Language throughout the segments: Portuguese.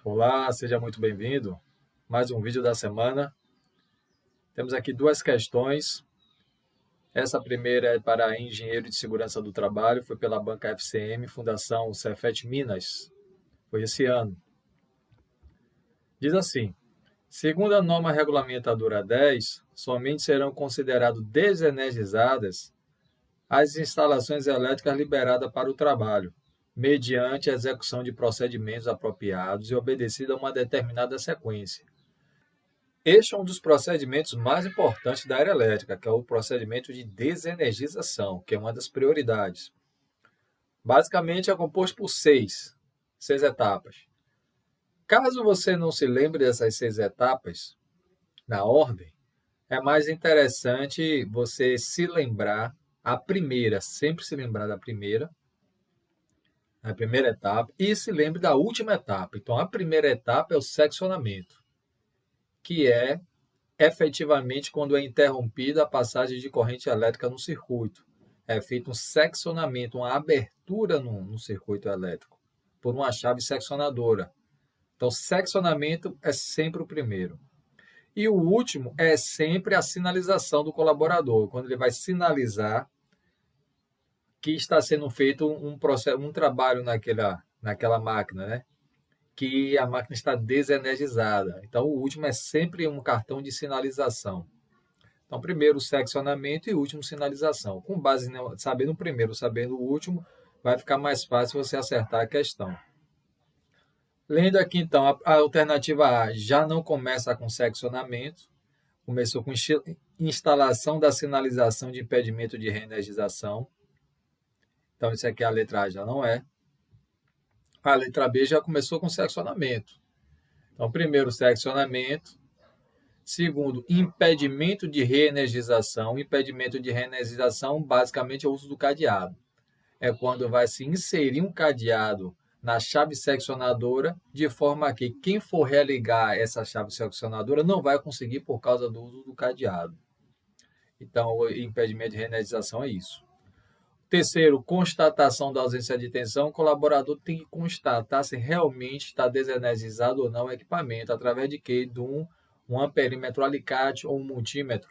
Olá, seja muito bem-vindo. Mais um vídeo da semana. Temos aqui duas questões. Essa primeira é para engenheiro de segurança do trabalho, foi pela banca FCM, Fundação Cefet Minas. Foi esse ano. Diz assim: segundo a norma regulamentadora 10, somente serão consideradas desenergizadas as instalações elétricas liberadas para o trabalho, mediante a execução de procedimentos apropriados e obedecida a uma determinada sequência. Este é um dos procedimentos mais importantes da área elétrica, que é o procedimento de desenergização, que é uma das prioridades. Basicamente, é composto por seis etapas. Caso você não se lembre dessas 6 etapas, na ordem, é mais interessante você se lembrar a primeira, sempre se lembrar da primeira, a primeira etapa, e se lembre da última etapa. Então, a primeira etapa é o seccionamento, que é efetivamente quando é interrompida a passagem de corrente elétrica no circuito. É feito um seccionamento, uma abertura no circuito elétrico, por uma chave seccionadora. Então, seccionamento é sempre o primeiro. E o último é sempre a sinalização do colaborador, quando ele vai sinalizar que está sendo feito um trabalho naquela máquina, né? Que a máquina está desenergizada. Então, o último é sempre um cartão de sinalização. Então, primeiro seccionamento e último sinalização. Com base sabendo o primeiro, sabendo o último, vai ficar mais fácil você acertar a questão. Lendo aqui, então, a alternativa A já não começa com seccionamento, começou com instalação da sinalização de impedimento de reenergização. Então, isso aqui a letra A já não é. A letra B já começou com seccionamento. Então, primeiro, seccionamento. Segundo, impedimento de reenergização. Impedimento de reenergização, basicamente, é o uso do cadeado. É quando vai se inserir um cadeado na chave seccionadora, de forma que quem for religar essa chave seccionadora não vai conseguir por causa do uso do cadeado. Então, o impedimento de reenergização é isso. Terceiro, constatação da ausência de tensão. O colaborador tem que constatar se realmente está desenergizado ou não o equipamento, através de quê? De um amperímetro alicate ou um multímetro.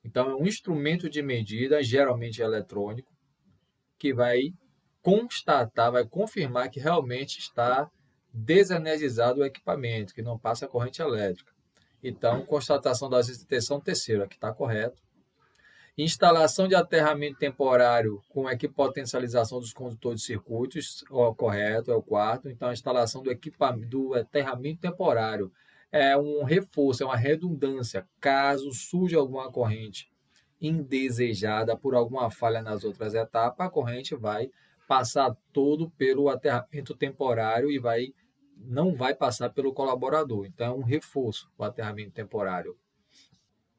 Então, é um instrumento de medida, geralmente eletrônico, que vai constatar, vai confirmar que realmente está desenergizado o equipamento, que não passa corrente elétrica. Então, constatação da ausência de tensão, terceiro, aqui está correto. Instalação de aterramento temporário com equipotencialização dos condutores de circuitos, correto, é o quarto. Então, a instalação do aterramento temporário é um reforço, é uma redundância. Caso surja alguma corrente indesejada por alguma falha nas outras etapas, a corrente vai passar todo pelo aterramento temporário e não vai passar pelo colaborador. Então, é um reforço o aterramento temporário.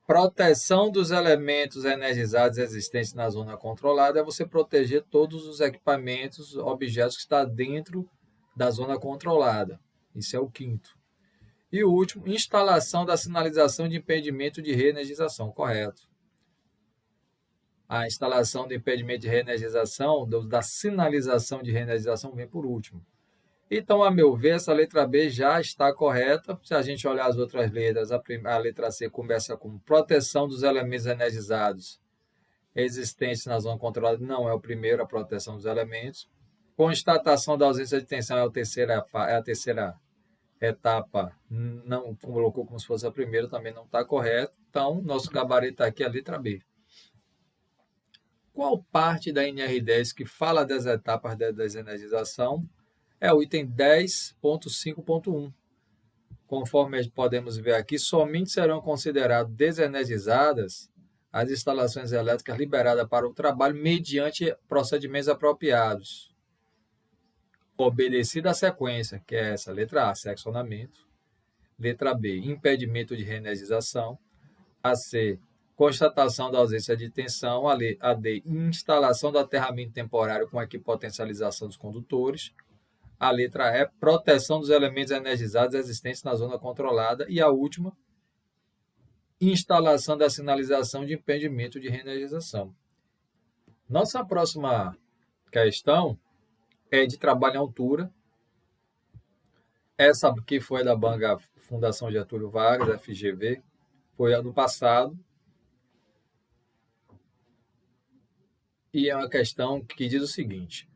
Proteção dos elementos energizados existentes na zona controlada é você proteger todos os equipamentos, objetos que estão dentro da zona controlada. Isso é o quinto. E o último, instalação da sinalização de impedimento de reenergização, correto. A instalação do impedimento de reenergização, da sinalização de reenergização, vem por último. Então, a meu ver, essa letra B já está correta. Se a gente olhar as outras letras, a letra C começa com proteção dos elementos energizados existentes na zona controlada. Não é o primeiro, a proteção dos elementos. Constatação da ausência de tensão é a terceira etapa. Não colocou como se fosse a primeira, também não está correto. Então, nosso gabarito aqui é a letra B. Qual parte da NR10 que fala das etapas da desenergização? É o item 10.5.1. Conforme podemos ver aqui, somente serão consideradas desenergizadas as instalações elétricas liberadas para o trabalho mediante procedimentos apropriados. Obedecida a sequência, que é essa, letra A, seccionamento. Letra B, impedimento de reenergização. A C, constatação da ausência de tensão. A D, instalação do aterramento temporário com equipotencialização dos condutores. A letra E, proteção dos elementos energizados existentes na zona controlada. E a última, instalação da sinalização de impedimento de reenergização. Nossa próxima questão é de trabalho em altura. Essa aqui foi da Banca Fundação Getúlio Vargas, FGV, foi ano passado, e é uma questão que diz o seguinte: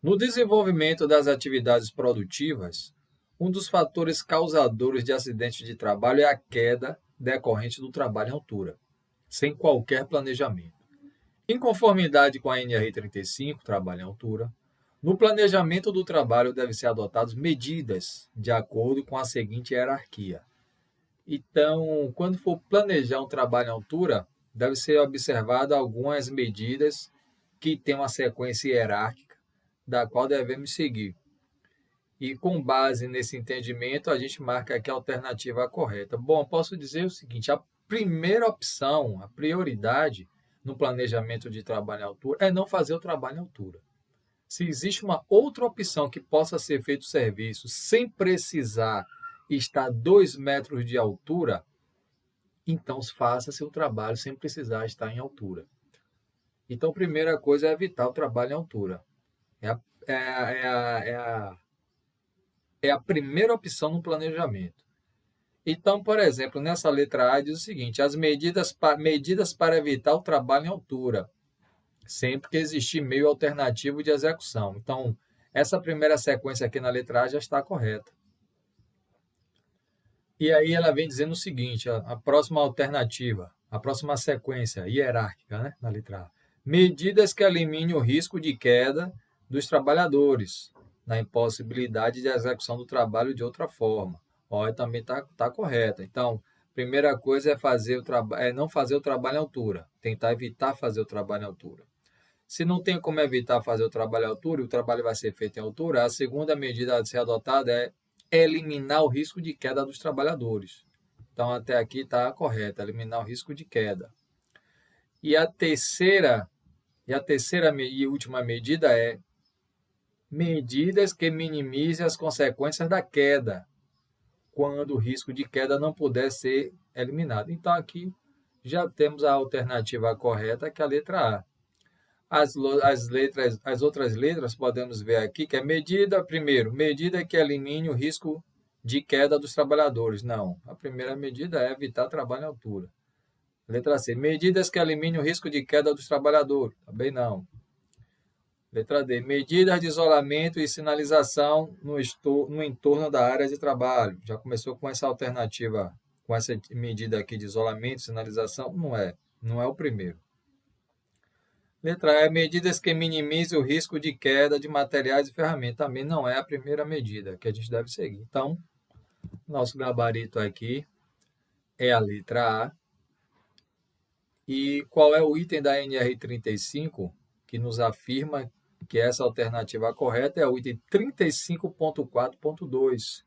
no desenvolvimento das atividades produtivas, um dos fatores causadores de acidentes de trabalho é a queda decorrente do trabalho em altura, sem qualquer planejamento. Em conformidade com a NR 35, trabalho em altura, no planejamento do trabalho devem ser adotadas medidas de acordo com a seguinte hierarquia. Então, quando for planejar um trabalho em altura, deve ser observado algumas medidas que têm uma sequência hierárquica da qual devemos seguir. E com base nesse entendimento, a gente marca aqui a alternativa correta. Bom, posso dizer o seguinte: a primeira opção, a prioridade no planejamento de trabalho em altura é não fazer o trabalho em altura. Se existe uma outra opção que possa ser feito o serviço sem precisar estar a 2 metros de altura, então faça seu trabalho sem precisar estar em altura. Então, a primeira coisa é evitar o trabalho em altura. É a, é a, é a, é a, é a primeira opção no planejamento. Então, por exemplo, nessa letra A diz o seguinte: as medidas para evitar o trabalho em altura, sempre que existir meio alternativo de execução. Então, essa primeira sequência aqui na letra A já está correta. E aí ela vem dizendo o seguinte: a próxima alternativa, a próxima sequência hierárquica, né, na letra A. Medidas que eliminem o risco de queda dos trabalhadores, na impossibilidade de execução do trabalho de outra forma. Olha, também está correta. Então, primeira coisa é não fazer o trabalho em altura, tentar evitar fazer o trabalho em altura. Se não tem como evitar fazer o trabalho em altura, e o trabalho vai ser feito em altura, a segunda medida a ser adotada é eliminar o risco de queda dos trabalhadores. Então, até aqui está correto, eliminar o risco de queda. E a terceira e última medida é medidas que minimizem as consequências da queda, quando o risco de queda não puder ser eliminado. Então, aqui já temos a alternativa correta, que é a letra A. As outras letras podemos ver aqui que é medida que elimine o risco de queda dos trabalhadores. Não, a primeira medida é evitar trabalho em altura. Letra C, medidas que eliminem o risco de queda dos trabalhadores. Também não. Letra D, medidas de isolamento e sinalização no entorno da área de trabalho. Já começou com essa alternativa, com essa medida aqui de isolamento e sinalização? Não é o primeiro. Letra E, medidas que minimizem o risco de queda de materiais e ferramentas. Também não é a primeira medida que a gente deve seguir. Então, nosso gabarito aqui é a letra A. E qual é o item da NR 35 que nos afirma que essa alternativa correta? É o item 35.4.2,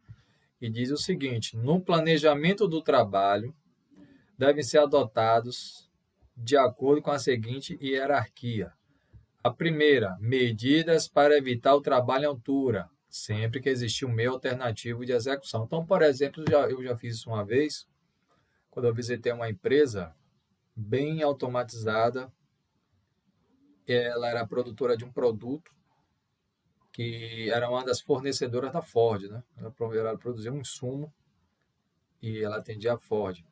e diz o seguinte: no planejamento do trabalho, devem ser adotados de acordo com a seguinte hierarquia. A primeira, medidas para evitar o trabalho em altura, sempre que existir um meio alternativo de execução. Então, por exemplo, eu já fiz isso uma vez, quando eu visitei uma empresa bem automatizada. Ela era produtora de um produto que era uma das fornecedoras da Ford, né? Ela produzia um insumo e ela atendia a Ford.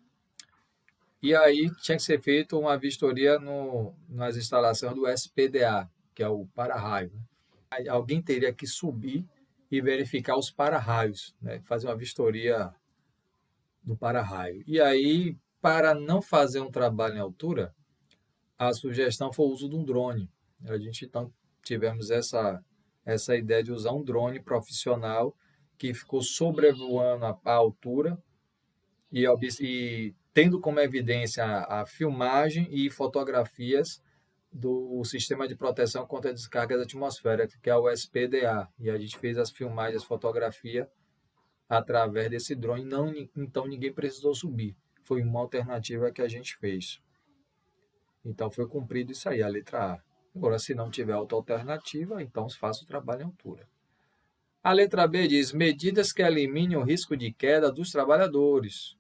E aí tinha que ser feita uma vistoria nas instalações do SPDA, que é o para-raio, né? Aí alguém teria que subir e verificar os para-raios, né? Fazer uma vistoria do para-raio. E aí, para não fazer um trabalho em altura, a sugestão foi o uso de um drone. A gente então tivemos essa ideia de usar um drone profissional que ficou sobrevoando a altura e tendo como evidência a filmagem e fotografias do sistema de proteção contra descargas atmosféricas, que é o SPDA. E a gente fez as filmagens, as fotografias através desse drone. Não, então ninguém precisou subir. Foi uma alternativa que a gente fez. Então foi cumprido isso aí, a letra A. Agora, se não tiver outra alternativa, então faça o trabalho em altura. A letra B diz medidas que eliminem o risco de queda dos trabalhadores,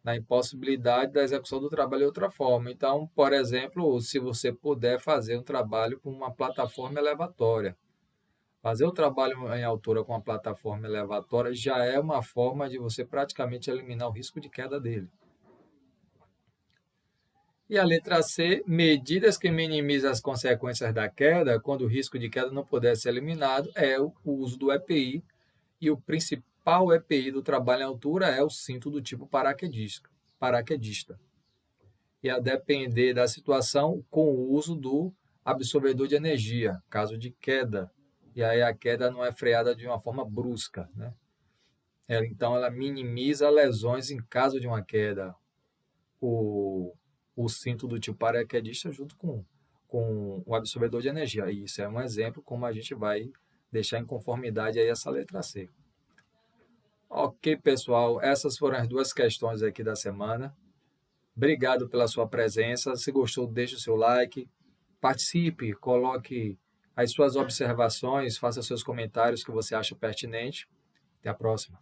na impossibilidade da execução do trabalho de outra forma. Então, por exemplo, se você puder fazer um trabalho com uma plataforma elevatória, Fazer o trabalho em altura com a plataforma elevatória já é uma forma de você praticamente eliminar o risco de queda dele. E a letra C, medidas que minimizam as consequências da queda, quando o risco de queda não puder ser eliminado, é o uso do EPI. E o principal EPI do trabalho em altura é o cinto do tipo paraquedista. E a depender da situação, com o uso do absorvedor de energia, caso de queda. E aí a queda não é freada de uma forma brusca, né? Então, ela minimiza lesões em caso de uma queda. O cinto do tipo paraquedista junto com o absorvedor de energia. E isso é um exemplo como a gente vai deixar em conformidade aí essa letra C. Ok, pessoal, essas foram as duas questões aqui da semana. Obrigado pela sua presença. Se gostou, deixe o seu like, participe, coloque as suas observações, faça seus comentários que você acha pertinente. Até a próxima.